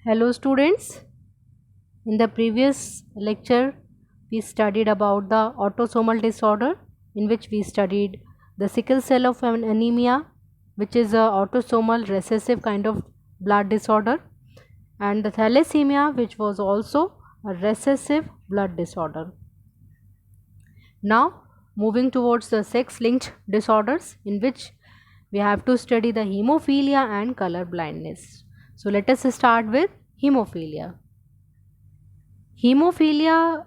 Hello students, in the previous lecture we studied about the autosomal disorder in which we studied the sickle cell of anemia, which is a autosomal recessive kind of blood disorder, and the thalassemia, which was also a recessive blood disorder. Now moving towards the sex linked disorders in which we have to study the hemophilia and color blindness. So let us start with hemophilia. Hemophilia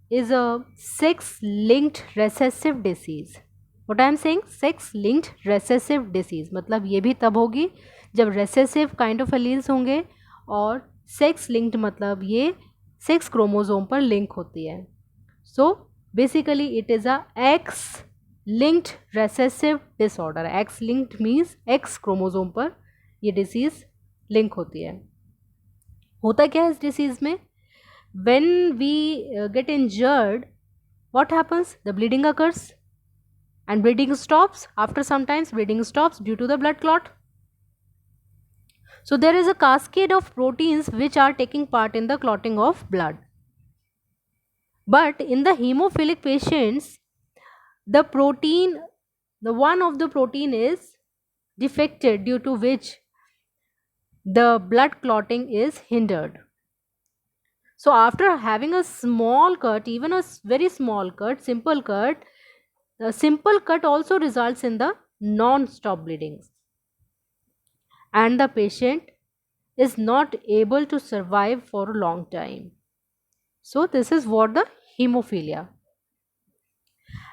is a sex linked recessive disease. What I am saying, sex linked recessive disease मतलब ये भी तब होगी जब recessive kind of alleles होंगे और sex linked मतलब ये sex chromosome पर link होती है. So basically it is a X linked recessive disorder. X linked means X chromosome पर ये disease link होती है. होता क्या है इस disease में? When we get injured, what happens? The bleeding occurs and bleeding stops. After some times bleeding stops due to the blood clot. So there is a cascade of proteins which are taking part in the clotting of blood. But in the hemophilic patients, the one of the protein is defected, due to which the blood clotting is hindered. So after having a small cut, even a very small cut, simple cut, the simple cut also results in the non-stop bleeding, and the patient is not able to survive for a long time. So this is what the hemophilia.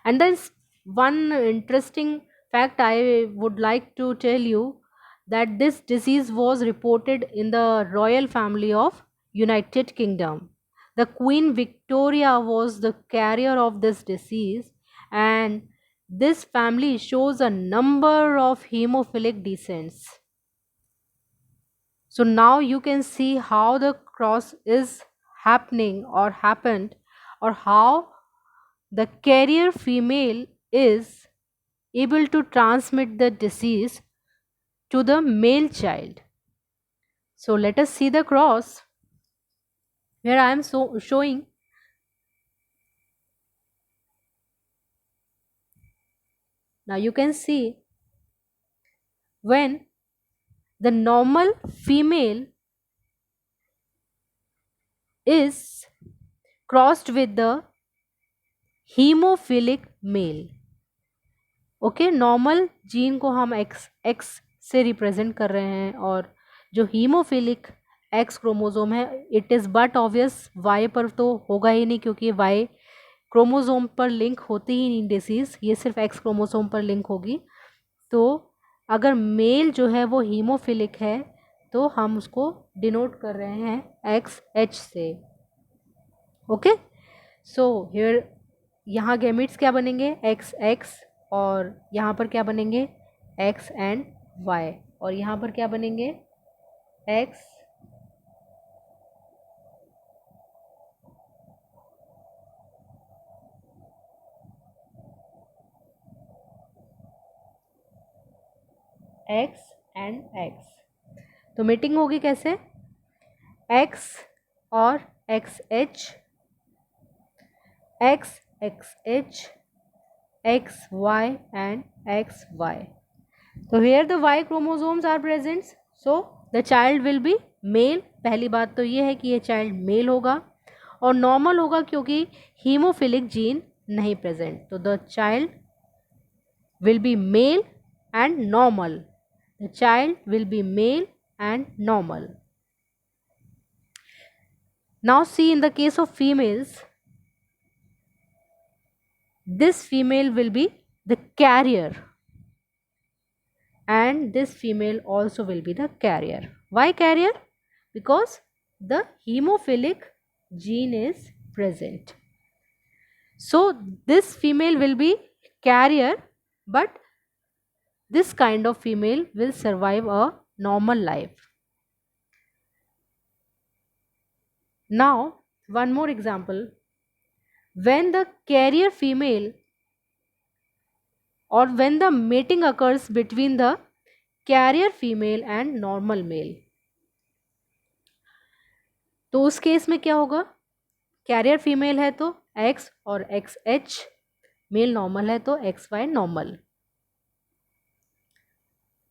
And then one interesting fact I would like to tell you, that this disease was reported in the royal family of United Kingdom. The Queen Victoria was the carrier of this disease, and this family shows a number of hemophilic descents. So now you can see how the cross is happening or happened, or how the carrier female is able to transmit the disease to the male child. So let us see the cross where I am showing. Now you can see when the normal female is crossed with the hemophilic male. Okay, normal gene को हम x से represent कर रहे हैं, और जो haemophilic X chromosome है, it is but obvious Y पर तो होगा ही नहीं, क्योंकि वाई क्रोमोजोम पर लिंक होती ही नहीं डिसीज़, ये सिर्फ एक्स क्रोमोजोम पर लिंक होगी. तो अगर मेल जो है वो हीमोफिलिक है तो हम उसको डिनोट कर रहे हैं एक्स एच से. ओके, सो हियर यहाँ गैमिट्स क्या बनेंगे, एक्स एक्स, और यहाँ पर क्या बनेंगे, एक्स एंड वाई, और यहाँ पर क्या बनेंगे, एक्स एक्स एंड एक्स. तो मीटिंग होगी कैसे, एक्स और X H, X X H, X Y and X Y. तो here the Y chromosomes are present, so the child will be male. पहली बात तो ये है कि ये चाइल्ड मेल होगा और नॉर्मल होगा, क्योंकि हीमोफिलिक जीन नहीं प्रेजेंट. तो the child will be male and normal. The child will be male and normal. Now see, in the case of females, this female will be the carrier, and this female also will be the carrier. Why carrier? Because the hemophilic gene is present. So this female will be carrier, but this kind of female will survive a normal life. Now one more example. When the carrier female, or when the mating occurs between the carrier female and normal male, तो उस case में क्या होगा, carrier female है तो x और X H, mail normal है तो एक्स वाई नॉर्मल।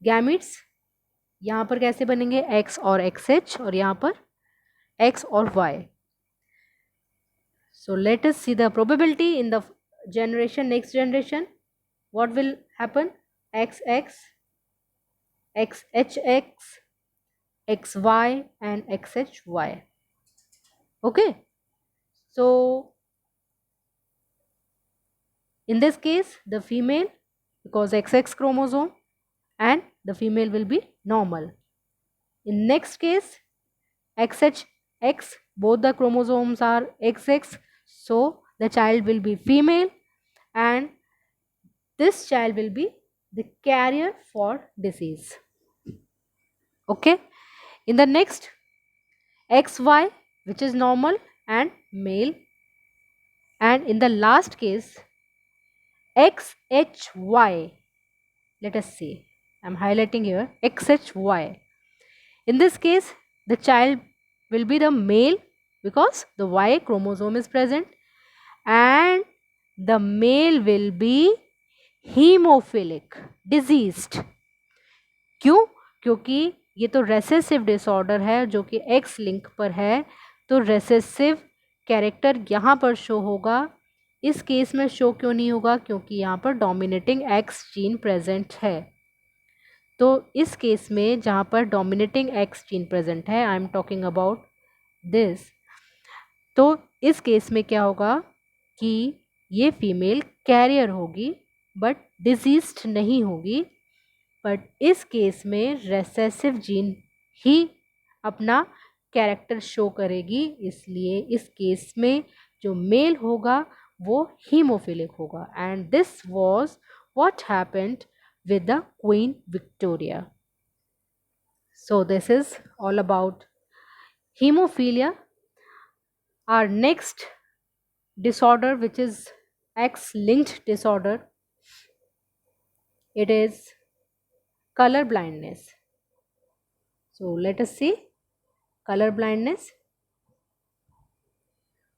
गैमिट्स यहाँ पर कैसे बनेंगे, एक्स और एक्स एच, और यहाँ पर एक्स और Y. So let us see the probability in the generation, next generation. What will happen? XX, XHX, XY and XHY. Okay. So in this case, the female, because XX chromosome, and the female will be normal. In next case, XHX, both the chromosomes are XX, so the child will be female, and this child will be the carrier for disease. Okay. In the next, XY, which is normal and male, and in the last case, XHY. Let us see. I am highlighting here XHY. In this case, the child will be the male because the Y chromosome is present, and the male will be hemophilic, diseased. क्यों? क्योंकि ये तो recessive disorder है जो कि x link पर है, तो रेसेसिव कैरेक्टर यहाँ पर शो होगा। इस केस में शो क्यों नहीं होगा? क्योंकि यहाँ पर डोमिनेटिंग एक्स जीन प्रेजेंट है। तो इस केस में जहाँ पर डोमिनेटिंग एक्स जीन प्रेजेंट है, I am talking about this, तो इस केस में क्या होगा कि ये फीमेल कैरियर होगी बट डिजीज्ड नहीं होगी, बट इस केस में रेसेसिव जीन ही अपना कैरेक्टर शो करेगी। इसलिए इस केस में जो मेल होगा वो हीमोफिलिक होगा, and this was what happened with the Queen Victoria. So this is all about hemophilia. Our next disorder, which is X-linked disorder, it is color blindness. So let us see color blindness.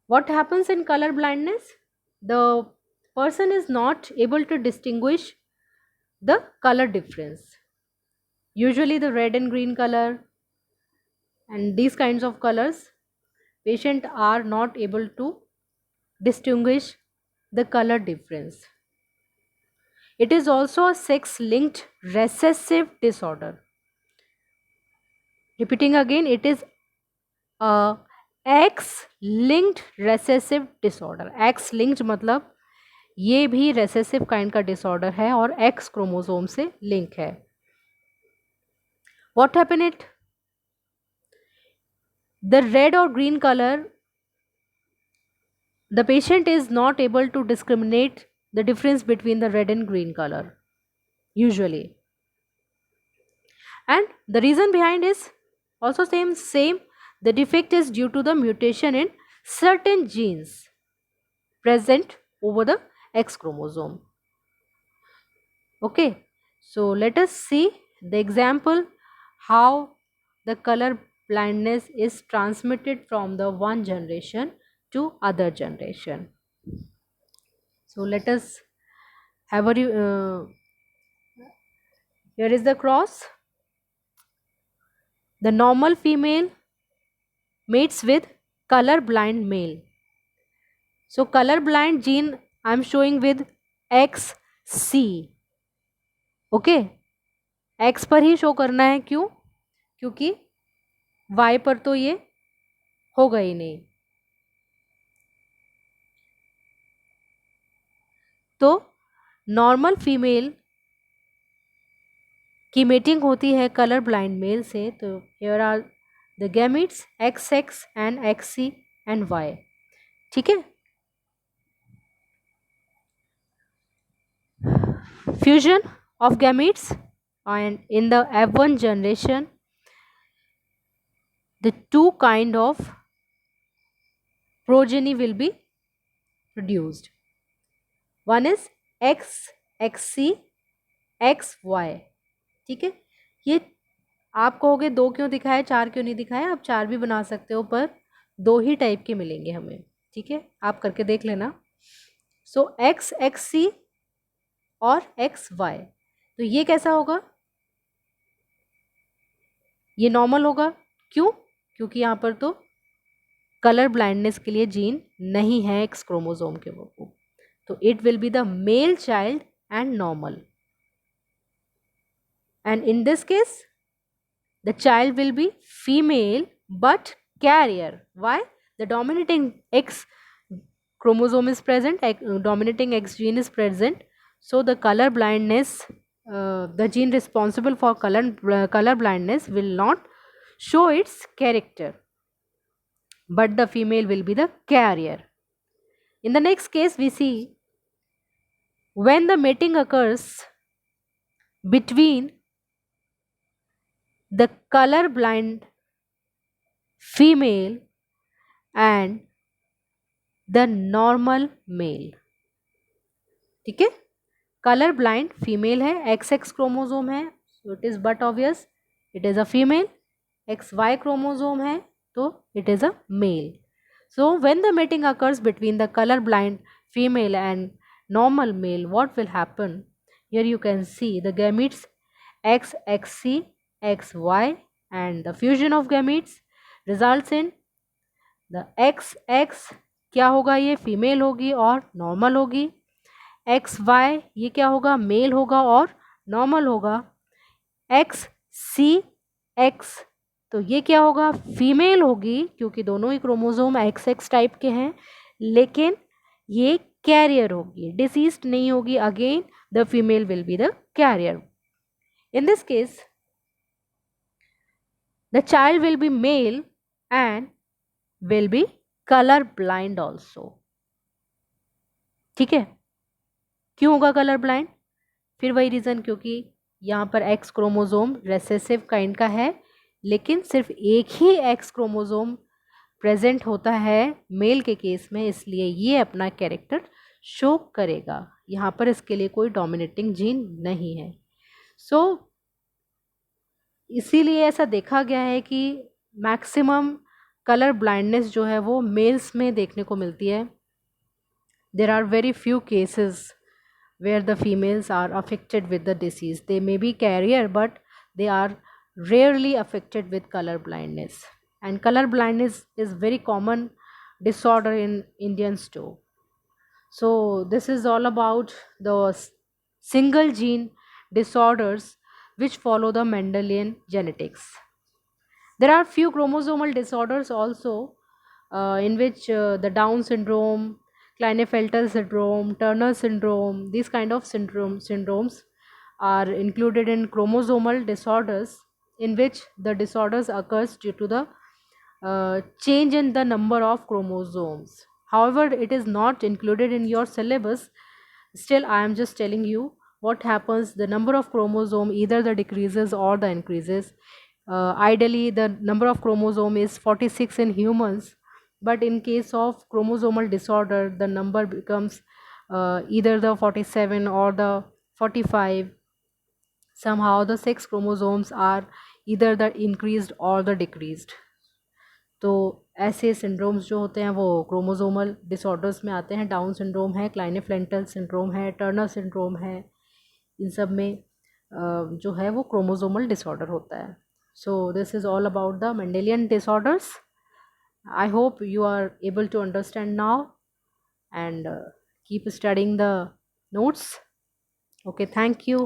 What happens in color blindness? The person is not able to distinguish the color difference. Usually the red and green color and these kinds of colors, patient are not able to distinguish the color difference. It is also a sex-linked recessive disorder. Repeating again, it is a X-linked recessive disorder. X-linked मतलब ये भी recessive kind का disorder है और X chromosome से link है। What happen it, the red और green colour, the patient is not able to discriminate the difference between the red and green colour usually, and the reason behind is also same. The defect is due to the mutation in certain genes present over the X chromosome. Okay, so let us see the example how the color blindness is transmitted from the one generation to other generation. So let us have a here is the cross. The normal female mates with color blind male. So color blind gene I am showing with XC. Okay, x पर ही show करना है, क्यों? क्योंकि Y पर तो ये होगा ही नहीं। तो नॉर्मल फीमेल की मेटिंग होती है कलर ब्लाइंड मेल से। तो here are the gametes XX and XC and Y। ठीक है, fusion of gametes, and in the F1 generation the two kind of progeny will be produced. One is XXC XY। ठीक है, ये आप कहोगे दो क्यों दिखाए, चार क्यों नहीं दिखाए? आप चार भी बना सकते हो, पर दो ही टाइप के मिलेंगे हमें, ठीक है, आप करके देख लेना। सो एक्स एक्स सी और एक्स वाई, तो ये कैसा होगा, ये नॉर्मल होगा। क्यों? क्योंकि यहाँ पर तो कलर ब्लाइंडनेस के लिए जीन नहीं है एक्स क्रोमोसोम के वो, तो it will be the male child and normal, and in this case the child will be female but carrier. Why? The dominating X chromosome is present, dominating X gene is present, so the color blindness, the gene responsible for color blindness will not show its character, but the female will be the carrier. In the next case we see, when the mating occurs between the color blind female and the normal male, ठीक है, colour blind female है, X X chromosome है, so it is but obvious it is a female, X Y chromosome है तो it is a male. So when the mating occurs between the colour blind female and normal male, what will happen? Here you can see the gametes XXC XY, and the fusion of gametes results in the XX. क्या होगा, ये female होगी और normal होगी. X Y ये क्या होगा, mail होगा और नॉर्मल होगा. एक्स सी एक्स तो ये क्या होगा, फीमेल होगी क्योंकि दोनों ही क्रोमोसोम एक्स एक्स टाइप के हैं, लेकिन ये कैरियर होगी, डिसीज्ड नहीं होगी. Again the female will be the carrier. In this case the child will be male and will be colour blind also. ठीक है, क्यों होगा कलर ब्लाइंड? फिर वही रीज़न, क्योंकि यहाँ पर एक्स क्रोमोसोम रेसेसिव काइंड का है, लेकिन सिर्फ एक ही एक्स क्रोमोसोम प्रेजेंट होता है मेल के केस में, इसलिए ये अपना कैरेक्टर शो करेगा. यहाँ पर इसके लिए कोई डोमिनेटिंग जीन नहीं है. सो इसीलिए ऐसा देखा गया है कि मैक्सिमम कलर ब्लाइंडनेस जो है वो मेल्स में देखने को मिलती है. There are very few cases where the females are affected with the disease. They may be carrier, but they are rarely affected with color blindness. And color blindness is very common disorder in Indians too. So this is all about the single gene disorders which follow the Mendelian genetics. There are few chromosomal disorders also, in which the Down syndrome, Klinefelter syndrome, Turner syndrome, these kind of syndromes are included in chromosomal disorders, in which the disorders occurs due to the change in the number of chromosomes. However, it is not included in your syllabus. Still, I am just telling you what happens. The number of chromosome either the decreases or the increases. Ideally, the number of chromosome is 46 in humans, but in case of chromosomal disorder, the number becomes either the 47 or the 45. Somehow the sex chromosomes are either the increased or the decreased. तो ऐसे syndromes जो होते हैं वो chromosomal disorders में आते हैं. Down syndrome है, क्लाइनेफ्लेंटल सिंड्रोम है, टर्नर सिंड्रोम है, इन सब में जो है वो क्रोमोसोमल डिसऑर्डर होता है. So this is all about the Mendelian disorders. I hope you are able to understand now, and keep studying the notes. Okay, thank you.